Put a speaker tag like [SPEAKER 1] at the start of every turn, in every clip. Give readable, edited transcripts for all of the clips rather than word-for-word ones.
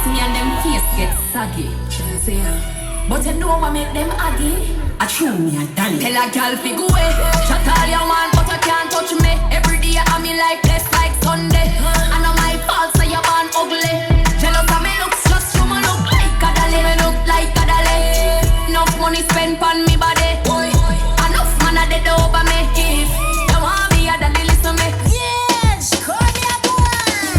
[SPEAKER 1] see me and them face get saggy. But you know what make them aggy? I chew me a dolly. Tell a girl fi go away. Shut all you want, but you can't touch me. Every day I'm in life blessed like Sunday. I know my fault, so you born ugly. Jealous of me looks, just you me look like a dolly. Me look like a dolly. Enough money spent on me body. Enough man a dead over me. If you want me a dolly, listen me.
[SPEAKER 2] Yes, call me a boy.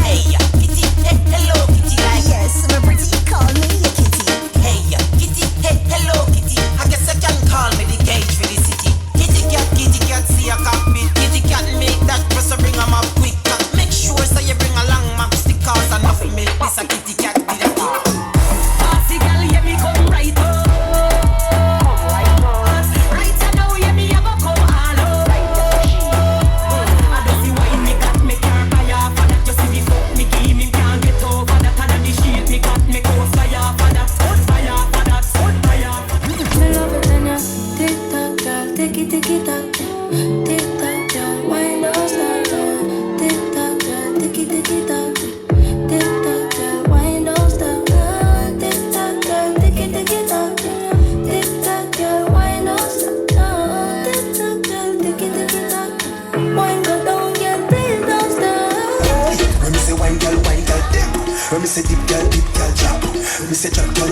[SPEAKER 3] Hey, kitty, hey, hello, kitty.
[SPEAKER 2] Yes, my pretty, call me a kitty.
[SPEAKER 3] Hey, kitty, hey, hello, kitty. I guess I can call me the gauge for the city. Kitty cat, see a cockpit. Kitty cat make that press a bring 'em up quick. Make sure so you bring along map stickers and nothing milk. This a kitty cat with a kick.
[SPEAKER 1] Bossy girl, yeah me come right up. Right now, yeah me a go come all up. I don't see why me got me car fire for that. You see me fuck me key, me can't get over that. And the shit me got me coast fire for that. Foot fire for that, foot fire.
[SPEAKER 4] Me love it when you tick tock, girl, ticky ticky tock, tick tock, girl, wind don't stop, girl, tick tock, girl, ticky ticky tock, tick tock, girl, wind don't stop, tick tock, girl, ticky ticky tock, tick tock, girl, wind don't stop, tick tock, girl, ticky ticky tock, wind go down, girl, please don't stop.
[SPEAKER 5] When me say wine girl, dip. When me say dip girl, drop. When me say drop girl,